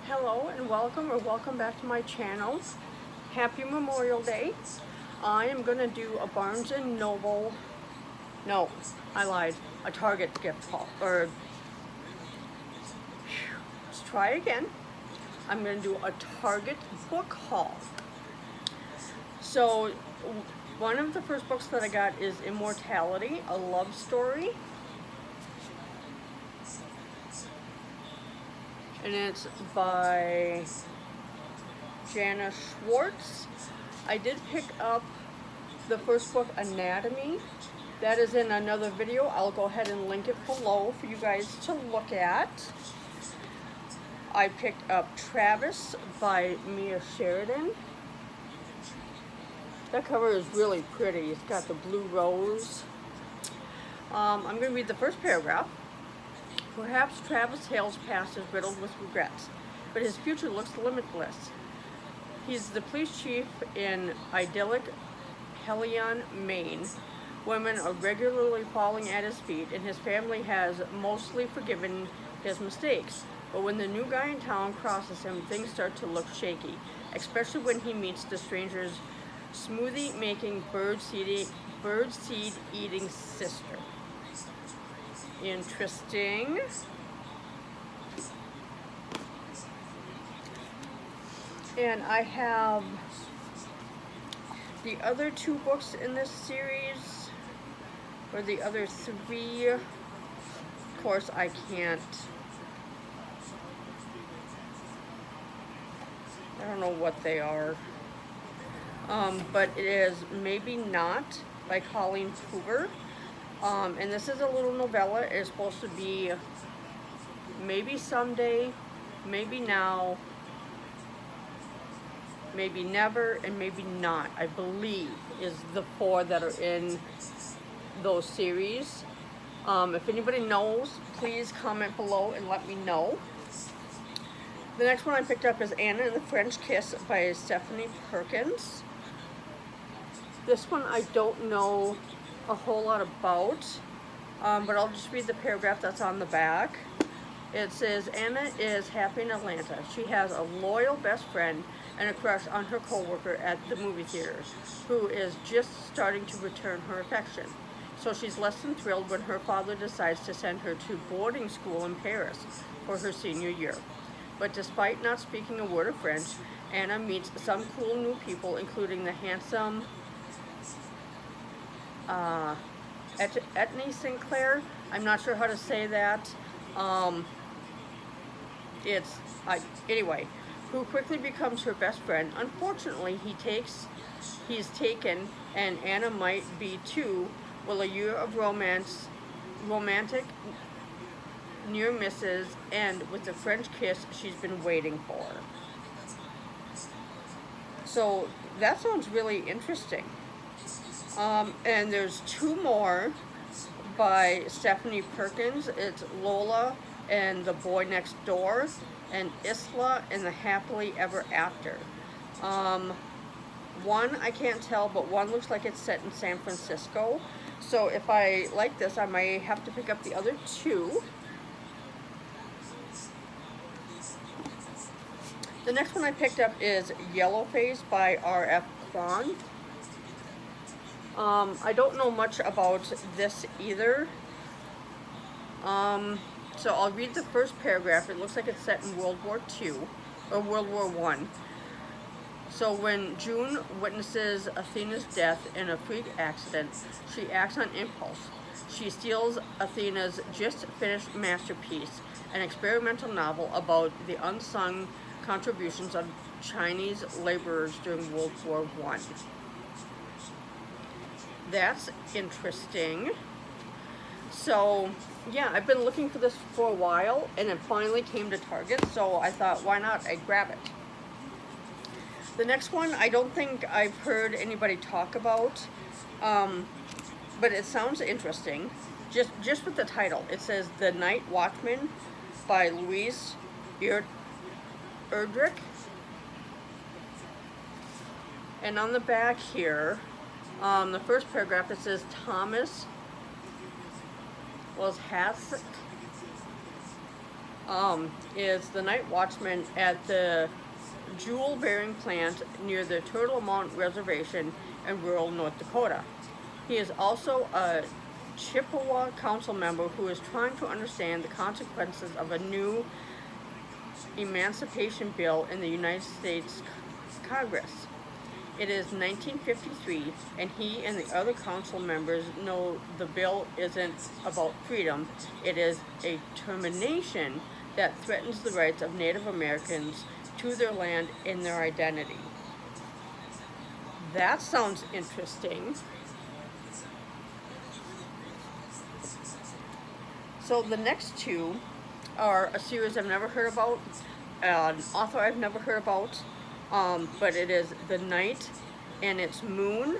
Hello and welcome or welcome back to my channel. Happy Memorial Day. I am going to do a Barnes & Noble, no, I lied, a Target gift haul, let's try again. I'm going to do a Target book haul. So one of the first books that I got is Immortality, a love story. And it's by Jana Schwartz. I did pick up the first book, Anatomy. That is in another video. I'll go ahead and link it below for you guys to look at. I picked up Travis by Mia Sheridan. That cover is really pretty. It's got the blue rose. I'm going to read the first paragraph. Perhaps Travis Hale's past is riddled with regrets, but his future looks limitless. He's the police chief in idyllic Helion, Maine. Women are regularly falling at his feet, and his family has mostly forgiven his mistakes. But when the new guy in town crosses him, things start to look shaky, especially when he meets the stranger's smoothie-making, bird-seed-eating sister. Interesting. And I have the other two books in this series, or the other three. Of course, I don't know what they are. But it is Maybe Not by Colleen Hoover. And this is a little novella. It's supposed to be maybe someday, maybe now, maybe never, and maybe not, I believe, is the four that are in those series. If anybody knows, please comment below and let me know. The next one I picked up is Anna and the French Kiss by Stephanie Perkins. This one I don't know a whole lot about, but I'll just read the paragraph that's on the back. It says, Anna is happy in Atlanta. She has a loyal best friend and a crush on her coworker at the movie theater, who is just starting to return her affection. So she's less than thrilled when her father decides to send her to boarding school in Paris for her senior year. But despite not speaking a word of French, Anna meets some cool new people, including the handsome Etney Sinclair. I'm not sure how to say that. Anyway, who quickly becomes her best friend. Unfortunately, he's taken, and Anna might be too. Will a year of romantic near misses end with the French kiss she's been waiting for? So that sounds really interesting. And there's two more by Stephanie Perkins. It's Lola and the Boy Next Door, and Isla and the Happily Ever After. One I can't tell, but one looks like it's set in San Francisco. So if I like this, I might have to pick up the other two. The next one I picked up is Yellowface by R.F. Kuang. I don't know much about this either. So I'll read the first paragraph. It looks like it's set in World War II, or World War I. So when June witnesses Athena's death in a freak accident, she acts on impulse. She steals Athena's just finished masterpiece, an experimental novel about the unsung contributions of Chinese laborers during World War I. That's interesting. So yeah, I've been looking for this for a while, and it finally came to Target, so I thought, why not? I'd grab it. The next one, I don't think I've heard anybody talk about, but it sounds interesting. Just with the title, it says The Night Watchman by Louise Erdrich. And on the back here, the first paragraph, it says Thomas Wozniak is the night watchman at the jewel bearing plant near the Turtle Mountain Reservation in rural North Dakota. He is also a Chippewa council member who is trying to understand the consequences of a new emancipation bill in the United States Congress. It is 1953, and he and the other council members know the bill isn't about freedom. It is a termination that threatens the rights of Native Americans to their land and their identity. That sounds interesting. So the next two are a series I've never heard about, an author I've never heard about, but it is The Night and Its Moon.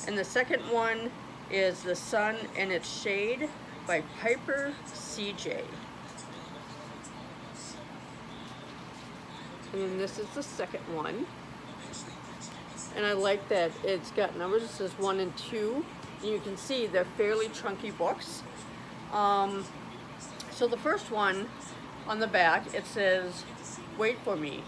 And the second one is The Sun and Its Shade by Piper C.J. And this is the second one. And I like that it's got numbers. It says 1 and 2. And you can see they're fairly chunky books. So the first one on the back, it says, "Wait for me.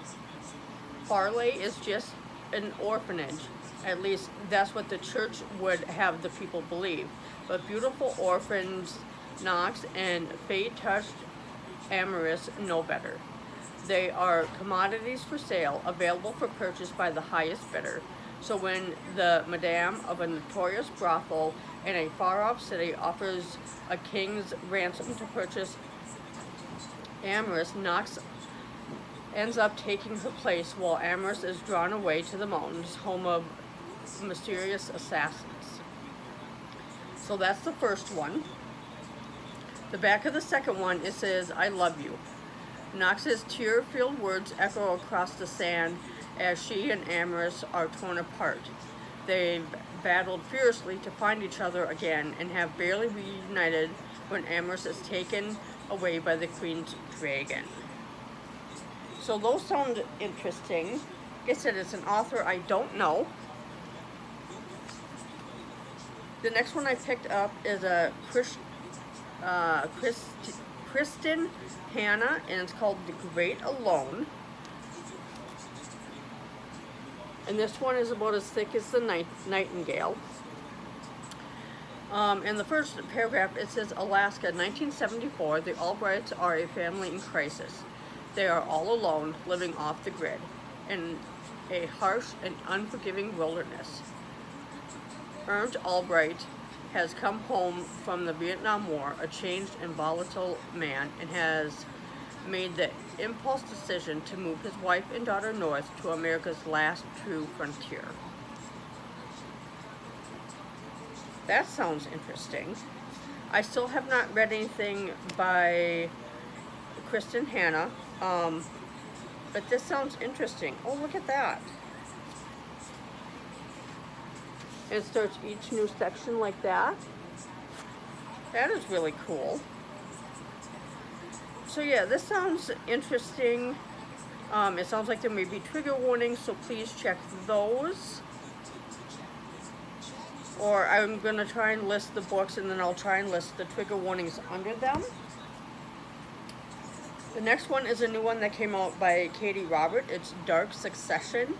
Farley is just an orphanage." At least that's what the church would have the people believe. But beautiful orphans, Knox and fate-touched Amorous know better. They are commodities for sale, available for purchase by the highest bidder. So when the madame of a notorious brothel in a far-off city offers a king's ransom to purchase Amorous, Knox ends up taking her place while Amorous is drawn away to the mountains, home of mysterious assassins. So that's the first one. The back of the second one, it says, "I love you." Knox's tear-filled words echo across the sand as she and Amorous are torn apart. They've battled fiercely to find each other again and have barely reunited when Amorous is taken away by the Queen's dragon. So those sound interesting. Like I said, it's an author I don't know. The next one I picked up is a Kristen Hanna, and it's called The Great Alone. And this one is about as thick as the Nightingale. In the first paragraph, it says, "Alaska, 1974, the Albrights are a family in crisis. They are all alone, living off the grid, in a harsh and unforgiving wilderness. Ernst Albright has come home from the Vietnam War, a changed and volatile man, and has made the impulse decision to move his wife and daughter north to America's last true frontier." That sounds interesting. I still have not read anything by Kristen Hanna, but this sounds interesting. Oh, look at that. It starts each new section like that. That is really cool. So yeah, this sounds interesting. It sounds like there may be trigger warnings, so please check those. Or I'm going to try and list the books, and then I'll try and list the trigger warnings under them. The next one is a new one that came out by Katie Robert. It's Dark Succession.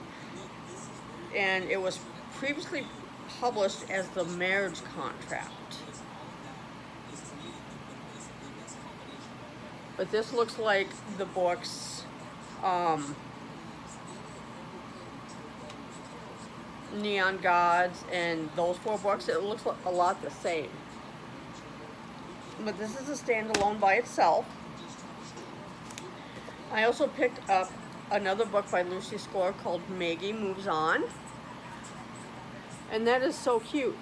And it was previously published as The Marriage Contract. But this looks like the books, Neon Gods and those 4 books. It looks a lot the same. But this is a standalone by itself. I also picked up another book by Lucy Score called Maggie Moves On. And that is so cute.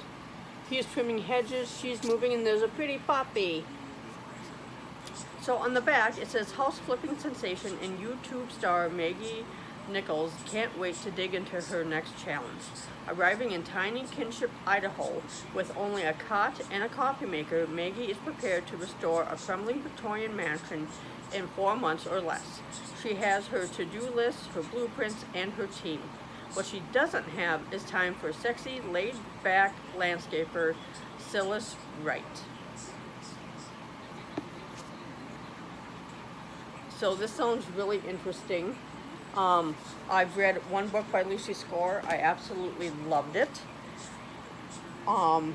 He's trimming hedges, she's moving, and there's a pretty puppy. So on the back, it says, "House flipping sensation and YouTube star Maggie Nichols can't wait to dig into her next challenge. Arriving in tiny Kinship, Idaho, with only a cot and a coffee maker, Maggie is prepared to restore a crumbling Victorian mansion in 4 months or less. She has her to-do list, her blueprints, and her team. What she doesn't have is time for sexy, laid-back landscaper Silas Wright." So this sounds really interesting. I've read one book by Lucy Score. I absolutely loved it. And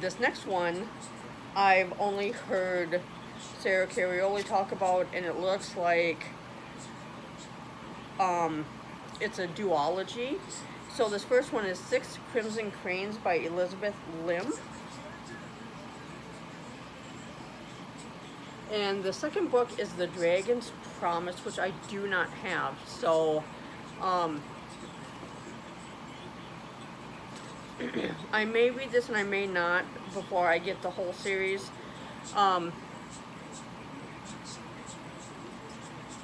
this next one, I've only heard Sarah Carioli talk about, and it looks like it's a duology. So this first one is Six Crimson Cranes by Elizabeth Lim. And the second book is The Dragon's Promise, which I do not have. So I may read this and I may not before I get the whole series. But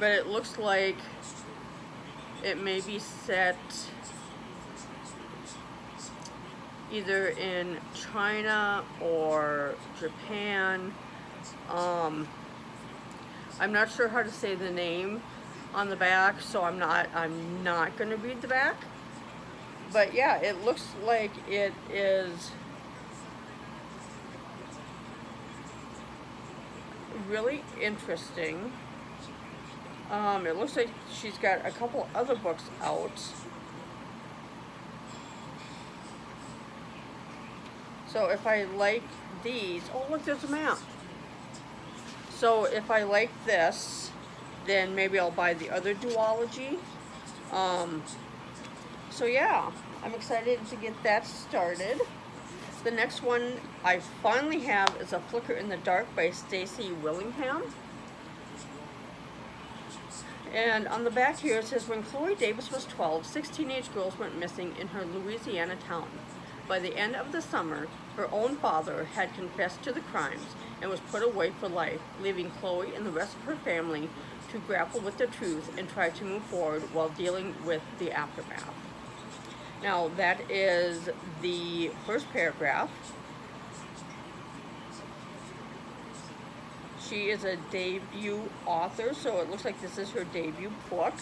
it looks like it may be set either in China or Japan. I'm not sure how to say the name on the back, so I'm not going to read the back. But yeah, it looks like it is really interesting. It looks like she's got a couple other books out. So if I like these, oh look, there's a map. So if I like this, then maybe I'll buy the other duology. So yeah, I'm excited to get that started. The next one I finally have is A Flicker in the Dark by Stacy Willingham. And on the back here it says, when Chloe Davis was 12, 6 teenage girls went missing in her Louisiana town. By the end of the summer, her own father had confessed to the crimes and was put away for life, leaving Chloe and the rest of her family to grapple with the truth and try to move forward while dealing with the aftermath. Now, that is the first paragraph. She is a debut author, so it looks like this is her debut book.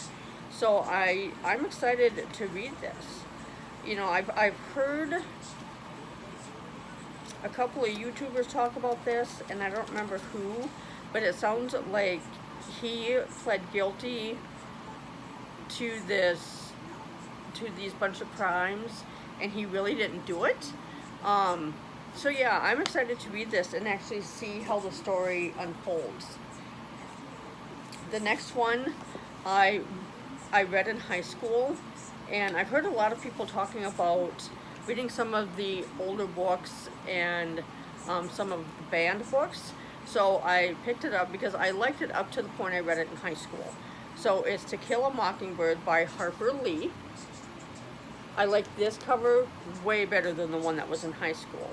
So I'm excited to read this. You know, I've heard a couple of YouTubers talk about this, and I don't remember who, but it sounds like he pled guilty to these bunch of crimes, and he really didn't do it. So yeah, I'm excited to read this and actually see how the story unfolds. The next one I read in high school, and I've heard a lot of people talking about reading some of the older books and some of the banned books. So I picked it up because I liked it up to the point I read it in high school. So it's To Kill a Mockingbird by Harper Lee. I like this cover way better than the one that was in high school.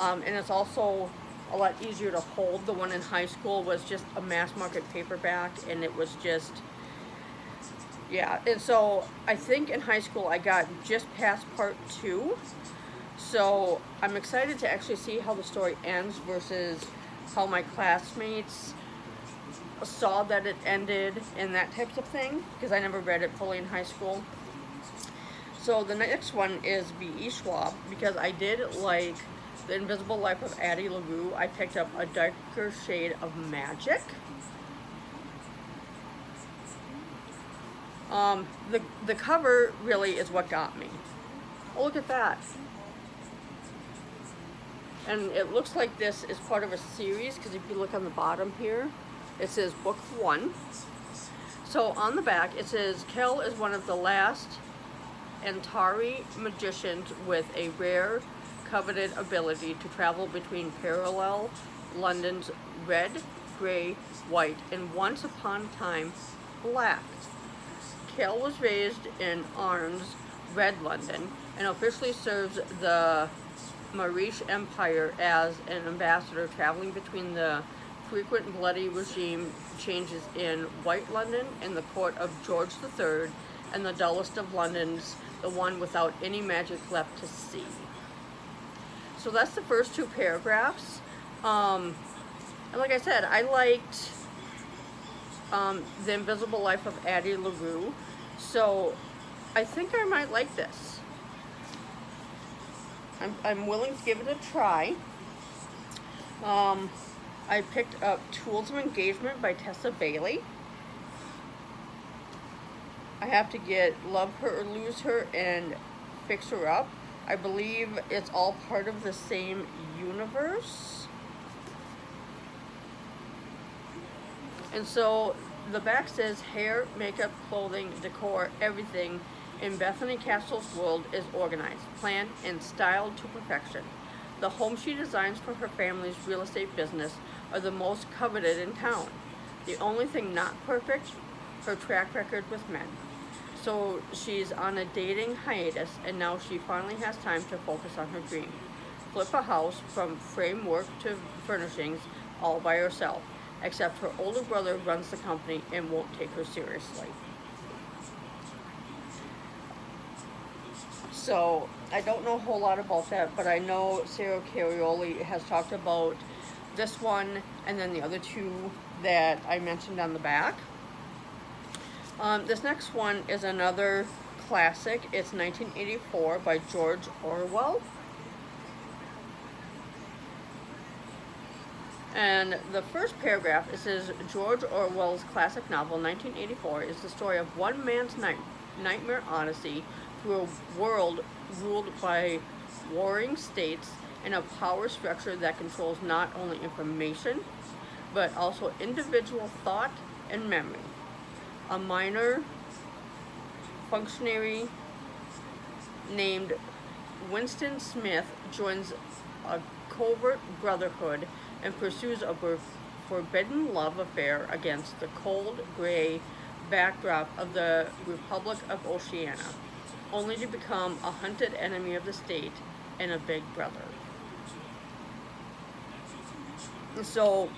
And it's also a lot easier to hold. The one in high school was just a mass market paperback, and it was just, yeah. And so I think in high school I got just past part 2. So I'm excited to actually see how the story ends versus how my classmates saw that it ended and that types of thing, because I never read it fully in high school. So the next one is V.E. Schwab, because I did like The Invisible Life of Addie LaRue. I picked up A Darker Shade of Magic. The cover really is what got me. Oh, look at that. And it looks like this is part of a series, because if you look on the bottom here, it says Book 1. So on the back, it says, Kel is one of the last Antari magicians with a rare, coveted ability to travel between parallel London's red, gray, white, and once upon a time, black. Kel was raised in Arnes, Red London, and officially serves the Moorish Empire as an ambassador traveling between the frequent bloody regime changes in White London and the court of George III, and the dullest of Londons, the one without any magic left to see. So that's the first 2 paragraphs. And like I said, I liked The Invisible Life of Addie LaRue, so I think I might like this. I'm willing to give it a try. I picked up Tools of Engagement by Tessa Bailey. I have to get Love Her or Lose Her and Fix Her Up. I believe it's all part of the same universe. And so the back says hair, makeup, clothing, decor, everything in Bethany Castle's world is organized, planned, and styled to perfection. The homes she designs for her family's real estate business are the most coveted in town. The only thing not perfect, her track record with men. So she's on a dating hiatus, and now she finally has time to focus on her dream. Flip a house from framework to furnishings all by herself, except her older brother runs the company and won't take her seriously. So I don't know a whole lot about that, but I know Sarah Carioli has talked about this one and then the other two that I mentioned on the back. This next one is another classic. It's 1984 by George Orwell. And the first paragraph, it says, George Orwell's classic novel, 1984, is the story of one man's nightmare odyssey through a world ruled by warring states and a power structure that controls not only information, but also individual thought and memory. A minor functionary named Winston Smith joins a covert brotherhood and pursues a forbidden love affair against the cold, gray backdrop of the Republic of Oceania, only to become a hunted enemy of the state and a big brother. So,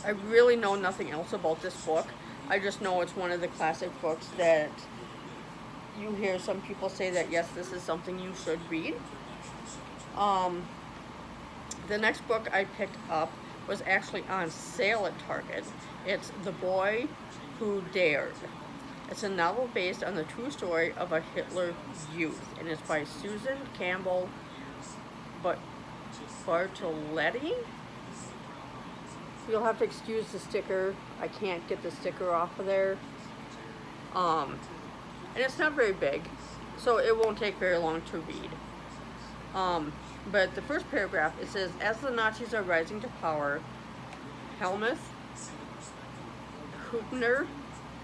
I really know nothing else about this book. I just know it's one of the classic books that you hear some people say that, yes, this is something you should read. The next book I picked up was actually on sale at Target. It's The Boy Who Dared. It's a novel based on the true story of a Hitler Youth, and it's by Susan Campbell Bartoletti. You'll have to excuse the sticker. I can't get the sticker off of there. And it's not very big, so it won't take very long to read. But the first paragraph, it says, as the Nazis are rising to power, Helmuth Hübner,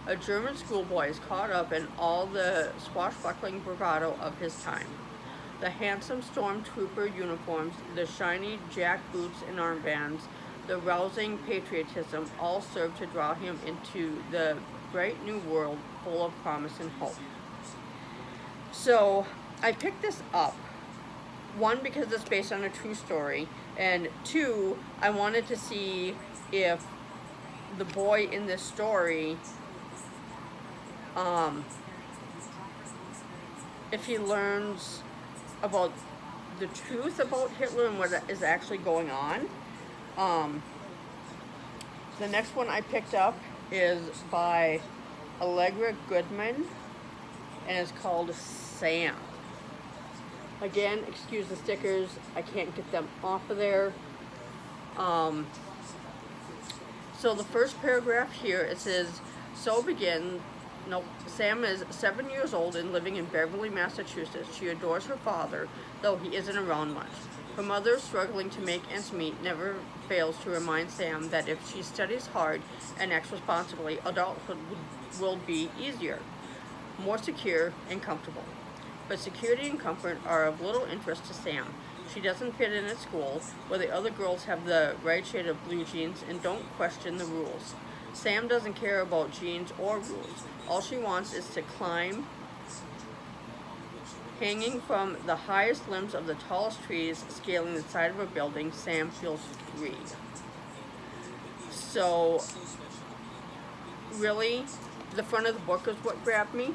a German schoolboy, is caught up in all the swashbuckling bravado of his time. The handsome stormtrooper uniforms, the shiny jack boots and armbands, the rousing patriotism all serve to draw him into the bright new world full of promise and hope. So I picked this up, one, because it's based on a true story, and two, I wanted to see if the boy in this story, if he learns about the truth about Hitler and what is actually going on. The next one I picked up is by Allegra Goodman, and it's called Sam. Again, excuse the stickers, I can't get them off of there. So the first paragraph here, it says, Sam is 7 years old and living in Beverly, Massachusetts. She adores her father, though he isn't around much. Her mother, struggling to make ends meet, never fails to remind Sam that if she studies hard and acts responsibly, adulthood will be easier, more secure, and comfortable. But security and comfort are of little interest to Sam. She doesn't fit in at school, where the other girls have the right shade of blue jeans and don't question the rules. Sam doesn't care about jeans or rules. All she wants is to climb. Hanging from the highest limbs of the tallest trees, scaling the side of a building, Sam feels free. So, really, the front of the book is what grabbed me.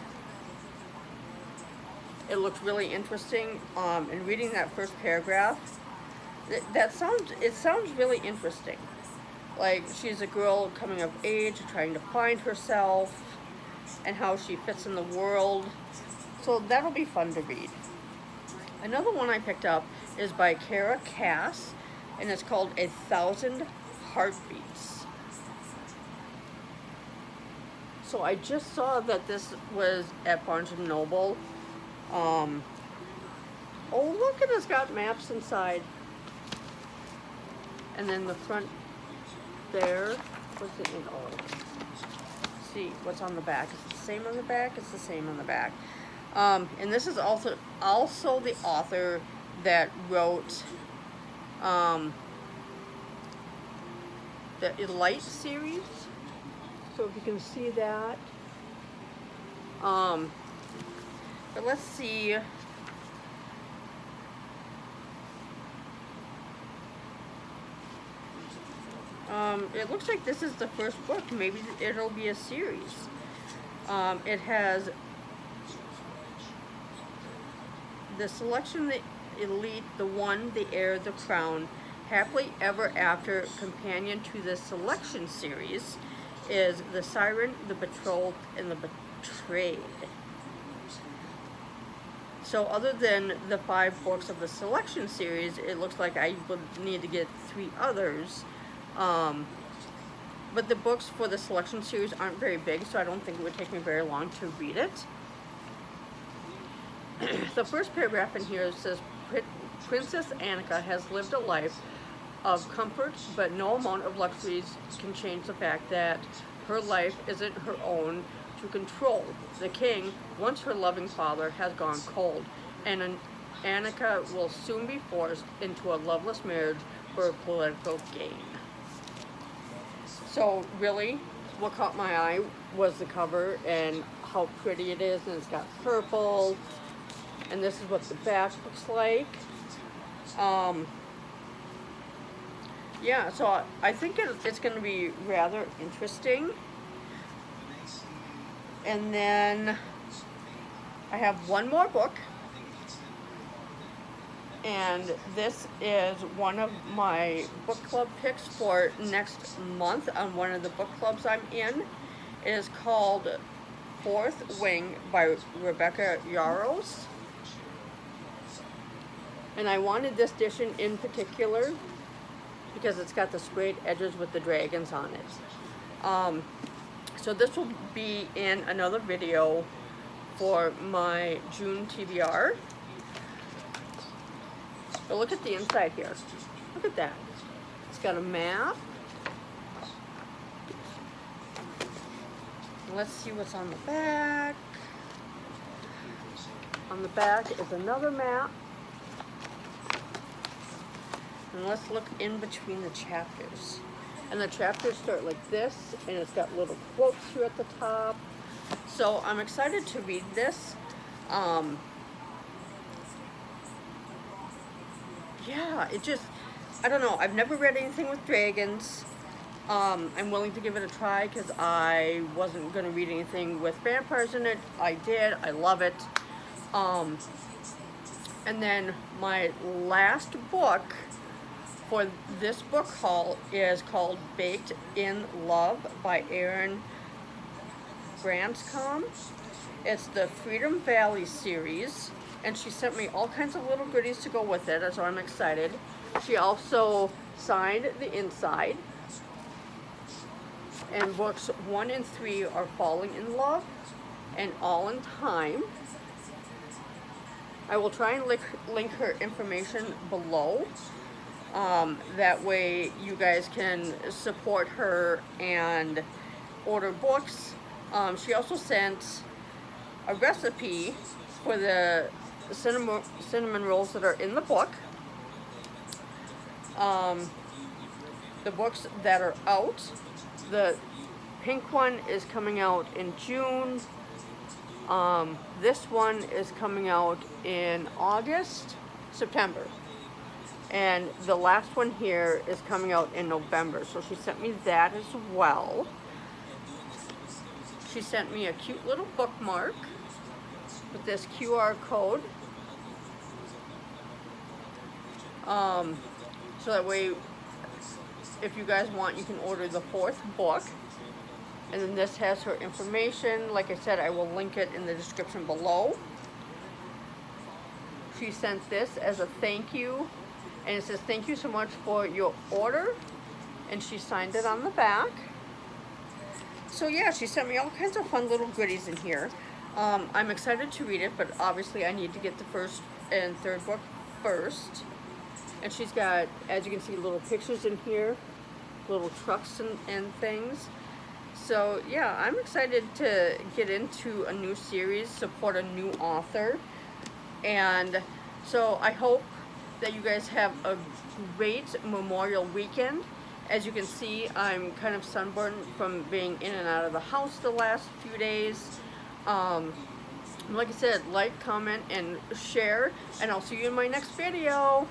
It looked really interesting, and reading that first paragraph, it sounds really interesting. Like, she's a girl coming of age, trying to find herself, and how she fits in the world. So that'll be fun to read. Another one I picked up is by Kara Cass, and it's called 1,000 Heartbeats. So I just saw that this was at Barnes & Noble. Oh, look, it's got maps inside. And then the front there, what's it in? Oh, see what's on the back. Is it the same on the back? It's the same on the back. And this is also the author that wrote the Elite series. So if you can see that. But let's see. It looks like this is the first book. Maybe it'll be a series. It has the selection, the elite, the one, the heir, the crown, happily ever after companion to the selection series is the siren, the betrothed, and the betrayed. So other than the 5 books of the selection series, it looks like I would need to get 3 others. But the books for the selection series aren't very big, so I don't think it would take me very long to read it. The first paragraph in here says, Princess Annika has lived a life of comfort, but no amount of luxuries can change the fact that her life isn't her own to control. The king, once her loving father, has gone cold, and Annika will soon be forced into a loveless marriage for political gain. So really, what caught my eye was the cover and how pretty it is, and it's got purple, and this is what the back looks like. Yeah, so I think it's going to be rather interesting. And then I have one more book, and this is one of my book club picks for next month on one of the book clubs I'm in. It is called Fourth Wing by Rebecca Yarros. And I wanted this edition in particular because it's got the sprayed edges with the dragons on it. So this will be in another video for my June TBR. But look at the inside here. Look at that. It's got a map. Let's see what's on the back. On the back is another map. And let's look in between the chapters. And the chapters start like this, and it's got little quotes here at the top. So I'm excited to read this. Yeah, it just, I don't know. I've never read anything with dragons. I'm willing to give it a try because I wasn't going to read anything with vampires in it. I did. I love it. And then my last book for this book haul is called Baked in Love by Erin Branscombe. It's the Freedom Valley series, and she sent me all kinds of little goodies to go with it, so I'm excited. She also signed the inside. And books 1 and 3 are Falling in Love and All in Time. I will try and link her information below. That way you guys can support her and order books. She also sent a recipe for the cinnamon rolls that are in the book. The books that are out, the pink one is coming out in June. This one is coming out in September. And the last one here is coming out in November. So she sent me that as well. She sent me a cute little bookmark with this QR code. So that way, if you guys want, you can order the 4th book. And then this has her information. Like I said, I will link it in the description below. She sent this as a thank you And it says, thank you so much for your order. And she signed it on the back. So yeah, she sent me all kinds of fun little goodies in here. I'm excited to read it, but obviously I need to get the first and third book first. And she's got, as you can see, little pictures in here, little trucks and things. So yeah, I'm excited to get into a new series, support a new author. And so I hope that you guys have a great Memorial weekend. As you can see, I'm kind of sunburned from being in and out of the house the last few days. Like I said, like, comment, and share, and I'll see you in my next video.